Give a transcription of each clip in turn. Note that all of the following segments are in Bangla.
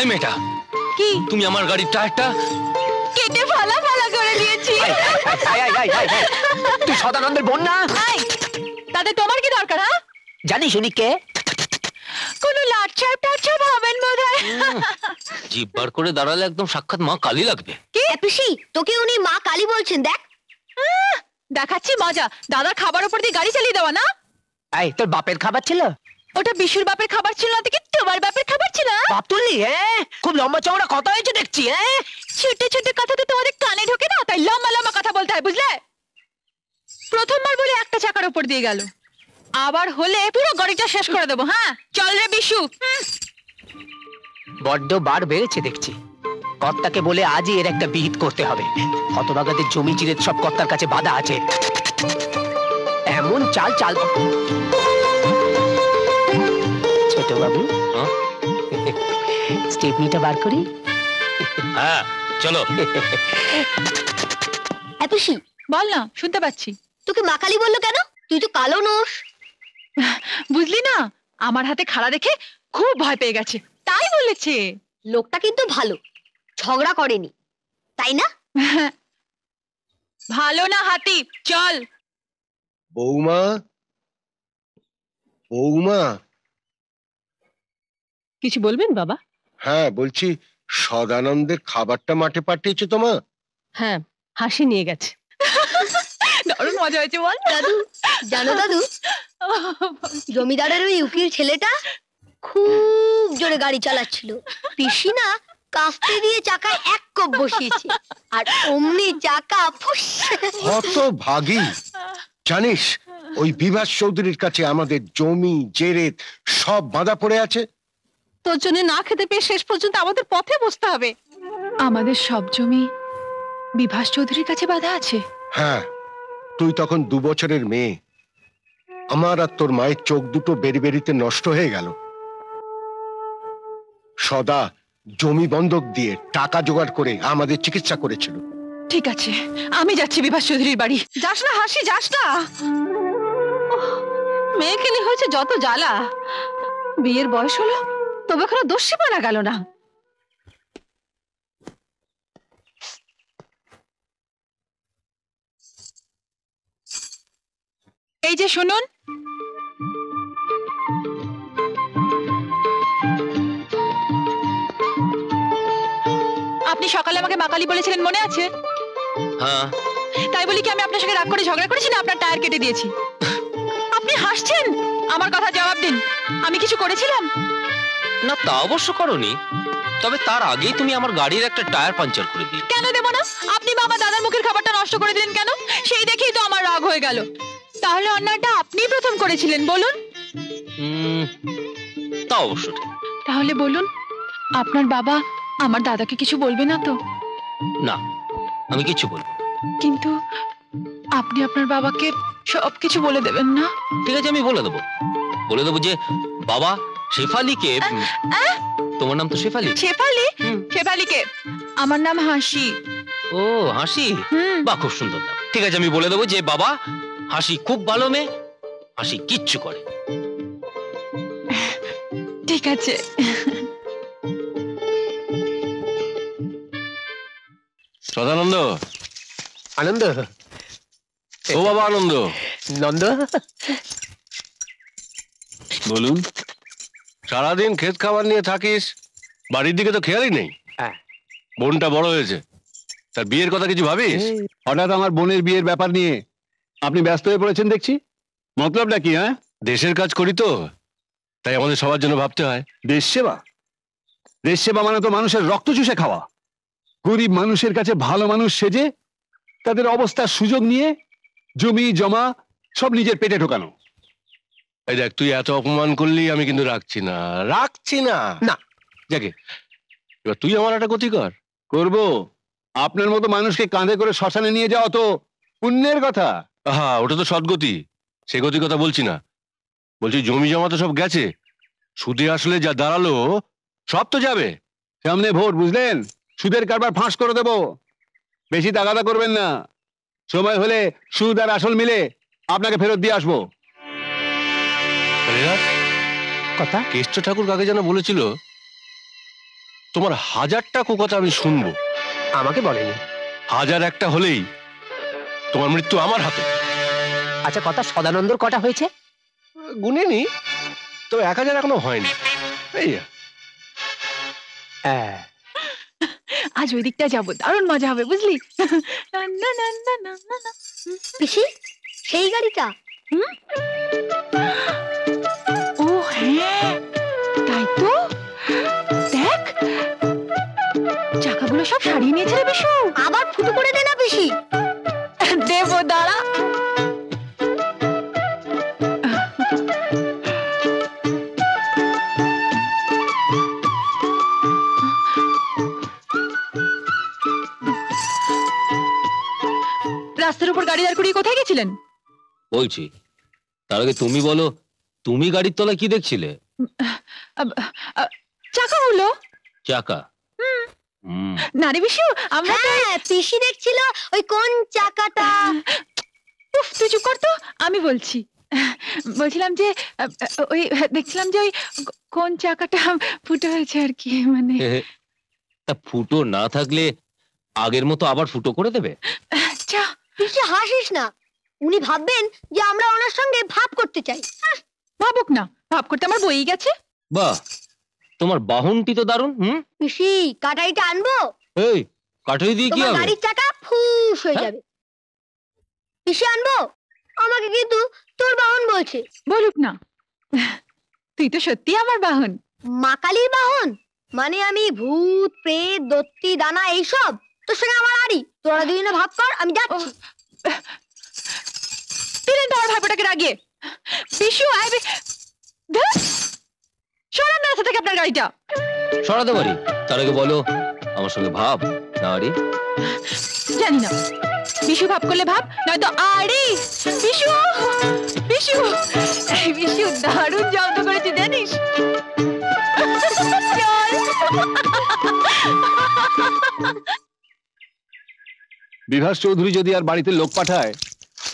এই মেয়েটা কি তুমি আমার গাড়ির টায়ারটা কেটে ফালা ফালা করে দিয়েছি। তুই সদানন্দের বোন না? তাতে তোমার কি দরকার? হ্যাঁ জানিস উনি কে? কোন লাচ্ছাপ টাচ্ছাপ হবেন বোধহয়। জিভ বার করে দাঁড়ালে একদম সাক্ষাৎ মা কালী লাগবে। কি পিসি তোকে উনি মা কালী বলছেন? দেখ দেখাচ্ছি মজা। দাদার খাবার উপর দিয়ে গাড়ি চালিয়ে দেওয়া না? এই তোর বাপের খাবার ছিল? ওটা বিশুর বাপের খাবার ছিল না, দেখি তোমার বাপের খাবার ছিল। বাপ তুললি? খুব লম্বা চওড়া কথা হয়েছে দেখছি। ছোট ছোট কথা তো তোমাদের কানে ঢোকে না, তাই লম্বা লম্বা কথা বলতে হয়, বুঝলে? প্রথমবার বলে একটা চাকার উপর দিয়ে গেল, আবার হলে পুরো গাড়িটা শেষ করে দেবো। হ্যাঁ চল রে বিশু। বড্ড বার বেড়েছে দেখছি। কর্তাকে বলে আজই এর একটা বিহিত করতে হবে। হতভাগাদের জমি চিরে সব কর্তার কাছে বাধা আছে। এমন চাল চাল। ছোট বাবু স্টেপনিটা বার করি? হ্যাঁ চলো। পিসি বল না, শুনতে পাচ্ছি। তোকে মা কালী বললো কেন? তুই তো কালো নোস। বুঝলি না, আমার হাতে খাড়া দেখে খুব ভয় পেয়ে গেছে, তাই বলেছে। লোকটা কিন্তু ভালো, ঝগড়া করেনি, তাই না? ভালো না হাতি, চল। বৌমা, বৌমা। কিছু বলবেন বাবা? হ্যাঁ বলছি, সদানন্দের খাবারটা মাঠে পাঠিয়েছে তোমা? হ্যাঁ, হাসি নিয়ে গেছে। দারুণ মজা হয়েছে বল। দাদু জানো দাদু, জমিদারের ওই উকিল ছেলেটা খুব জোরে গাড়ি চালাচ্ছিল। পিসি না কাস্তে দিয়ে চাকায় এক কোপ বসিয়েছে, আর অমনি চাকা ফুস। হতভাগী। জানিস ওই বিভাস চৌধুরীর কাছে আমাদের জমি জেরেত সব বাঁধা পড়ে আছে। তোর জন্য না খেতে পেয়ে শেষ পর্যন্ত আমাদের পথে বসতে হবে। আমাদের সব জমি বিভাস চৌধুরীর কাছে বাঁধা আছে। হ্যাঁ, তুই তখন 2 বছরের মেয়ে। আমার আর তোর মায়ের চোখ দুটো বেরি বেরিতে নষ্ট হয়ে গেল। সদা জমি বন্ধক দিয়ে টাকা জোগাড় করে আমাদের চিকিৎসা করেছিল। ঠিক আছে, আমি যাচ্ছি বিভাস চৌধুরীর বাড়ি। যাস না হাসি, যাস না। মেয়েকে নিয়ে হয়েছে যত জ্বালা। বিয়ের বয়স হলো, তবে এখনো দোষী পানা গেল না। এই যে শুনুন, আপনি সকালে আমাকে মা কালী বলেছিলেন, মনে আছে? হ্যাঁ। তাই বলি কি আমি আপনার সঙ্গে রাগ করে ঝগড়া করেছি না আপনার টায়ার কেটে দিয়েছি? আপনি হাসছেন, আমার কথা জবাব দিন। আমি কিছু করেছিলাম? না তা অবশ্য করনি, তবে তার আগেই তুমি আমার গাড়ির একটা টায়ার পাঞ্চার করে দিলে। কেন দেব না? আপনি বাবা দাদার মুখের খাবারটা নষ্ট করে দিলেন কেন? সেই দেখেই তো আমার রাগ হয়ে গেল। তাহলে অন্যায়টা আপনি প্রথম করেছিলেন, বলুন। তা অবশ্য ঠিক। তাহলে বলুন, আপনার বাবা আমার দাদাকে কিছু বলবে না তো? না, আমি কিছু বলবো। কিন্তু আপনি আপনার বাবাকে সবকিছু বলে দেবেন না? ঠিক আছে, আমি বলে দেবো যে বাবা শেফালিকে। তোমার নাম তো শেফালি। শেফালি? শেফালিকে? আমার নাম হাসি। ও হাসি, বাহ খুব সুন্দর নাম। ঠিক আছে, আমি বলে দেবো যে বাবা হাসি খুব ভালো মেয়ে, হাসি কিচ্ছু করে। ঠিক আছে। সদানন্দ। আনন্দ। ও বাবা আনন্দ। নন্দ। বলুন। সারাদিন ক্ষেত খাবার নিয়ে থাকিস, বাড়ির দিকে তো খেয়ালই নেই। বোনটা বড় হয়েছে, তার বিয়ের কথা কিছু ভাবিস? হঠাৎ আমার বোনের বিয়ের ব্যাপার নিয়ে আপনি ব্যস্ত হয়ে পড়েছেন দেখছি। মতলবটা কি? হ্যাঁ, দেশের কাজ করি তো, তাই আমাদের সবার জন্য ভাবতে হয়। দেশ সেবা? দেশ সেবা মানে তো মানুষের রক্ত চুষে খাওয়া। গরিব মানুষের কাছে ভালো মানুষ সেজে তাদের অবস্থার সুযোগ নিয়ে জমি জমা সব নিজের পেটে ঢোকানো। এই দেখ, তুই এত অপমান করলি, আমি কিন্তু রাখছি না না। যাকে এবার তুই আমার একটা গতি কর। করবো? আপনার মতো মানুষকে কাঁধে করে শ্মশানে নিয়ে যাওয়া তো পুণ্যের কথা। হ্যাঁ, ওটা তো সদ্গতি, সে গতির কথা বলছি না। বলছি জমি জমা তো সব গেছে, সুদে আসলে যা দাঁড়ালো সব তো যাবে। সামনে ভোট, বুঝলেন? সুদের কারবার ফাঁস করে দেব। বেশি তাগাদা করবেন না। সময় হলে সুদ আর আসল মিলে আপনাকে ফেরত দিয়ে আসবো। কথা কেষ্ট ঠাকুর কাকে যেন বলেছিল তোমার 1000টা কথা আমি শুনবো, আমাকে বলেনি। 1001টা হলেই তোমার মৃত্যু আমার হাতে। আচ্ছা, কথা সদানন্দর কটা হয়েছে? গুনেনি, তবে 1000 এখনো হয়নি। এই হ্যাঁ, আজ ওই দিকটা যাবো, দারুণ মজা হবে, বুঝলি? না না না না না না না। পিসি, সেই গাড়িটা? ও হ্যাঁ, তাই তো। দেখ, চাকাগুলো সব সারিয়ে নিয়েছে রে বিশু। আবার ফুটো করে দে না পিসি। দেবো, দাঁড়া। রাস্তার উপর গাড়ি দাঁড় করিয়ে কোথায় গেছিলেন? বলছি, তার আগে তুমি বলো, তুমি গাড়ির তলায় কি দেখছিলে? চাকাগুলো। চাকা? না রে বিশু, আমরা তো হ্যাঁ, পিসি দেখছিল ওই কোন চাকাটা। উফ, তুই চুপ কর তো, আমি বলছি। বলছিলাম যে ওই দেখছিলাম যে ওই কোন চাকাটা ফুটো হয়েছে আর কি, মানে। তা ফুটো না থাকলে আগের মতো আবার ফুটো করে দেবে? চা, পিসি হাসিস না, উনি ভাববেন যে আমরা ওনার সঙ্গে ভাব করতে চাই। ভাবুক না, ভাব করতে আমার বই গেছে। বাহ, তোমার বাহনটি তো দারুণ। পিসি, কাটারিটা আনবো? এই কাঠুরি দিয়ে কি তোমার হবে? গাড়ির চাকা ফুস হয়ে যাবে। পিসি, আনবো? আমাকে কিন্তু তোর বাহন বলছে। বলুক না, তুই তো সত্যি আমার বাহন। মা কালীর বাহন? মানে আমি ভূত, প্রেত, দত্তি, দানা এইসব তোর সঙ্গে আমার আড়ি। তোরা দুজনে ভাব কর, আমি যাচ্ছি। দিলেন তো আমার ভাইপোটাকে রাগিয়ে। বিশু, সরান রাস্তা থেকে আপনার গাড়িটা। সরাতে পারি, তার আগে বলো আমার সঙ্গে ভাব না আরে? জানি না, বিশু ভাব করলে ভাব, নয়তো আরে। বিশু, বিশু, এই বিশু দারুণ জব্দ করেছি জানিস। চল। বিভাস চৌধুরী যদি আর বাড়িতে লোক পাঠায়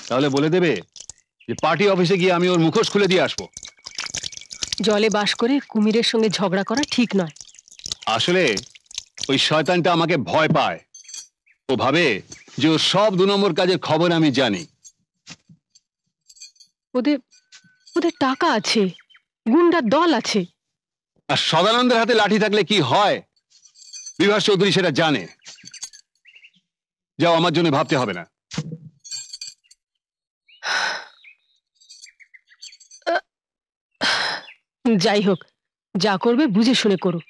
তাহলে বলে দেবে যে পার্টি অফিসে গিয়ে আমি ওর মুখোশ খুলে দিয়ে আসবো। জলে বাস করে কুমিরের সঙ্গে ঝগড়া করা ঠিক নয়। আসলে ওই শয়তানটা আমাকে ভয় পায়। ও ভাবে যে ওর সব 2 নম্বর কাজের খবর আমি জানি। ওদের ওদের টাকা আছে, গুন্ডার দল আছে। আর সদানন্দের হাতে লাঠি থাকলে কি হয় বিভাস চৌধুরী সেটা জানে। যাও, আমার জন্য ভাবতে হবে না। যাই হোক, যা করবে বুঝে শুনে করো।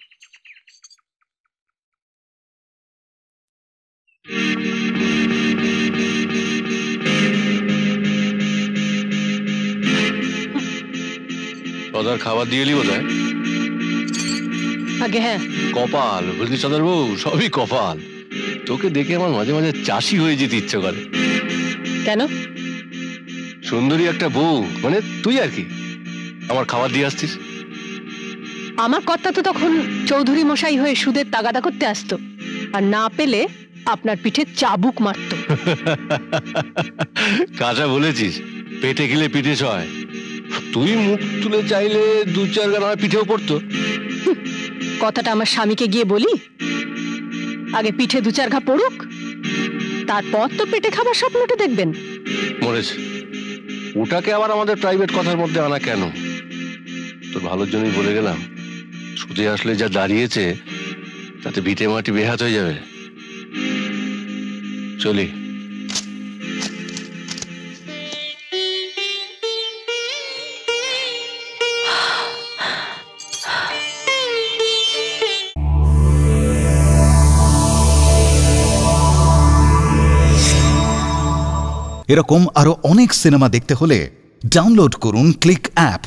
সদার খাবার দিয়ে এলি বোধহয়। আগে হ্যাঁ, কপাল বুঝলি সদার বউ, সবই কপাল। তোকে দেখে আমার মাঝে মাঝে চাষি হয়ে যেতে ইচ্ছে করে। কেন? সুন্দরী একটা বউ, মানে তুই আর কি আমার খাবার দিয়ে আসছিস। আমার কর্তা তো তখন চৌধুরী মশাই হয়ে সুদের তাগাদা করতে আসতো, আর না পেলে আপনার পিঠে চাবুক মারতো। কাঁচা বলেছিস, পেটে গেলে পিঠে সয়। তুই মুখ তুলে চাইলে 2-4 গান আমার পিঠেও পড়তো। কথাটা আমার স্বামীকে গিয়ে বলি, আগে পিঠে 2-4 ঘা পড়ুক, তারপর তো পেটে খাবার স্বপ্নটা দেখবেন। মরেছে, ওটাকে আবার আমাদের প্রাইভেট কথার মধ্যে আনা কেন? তোর ভালোর জন্যই বলে গেলাম, সুদে আসলে যা দাঁড়িয়েছে তাতে ভিটে মাটি বেহাত হয়ে যাবে। চলি। এরকম আরো অনেক সিনেমা দেখতে হলে ডাউনলোড করুন ক্লিক অ্যাপ।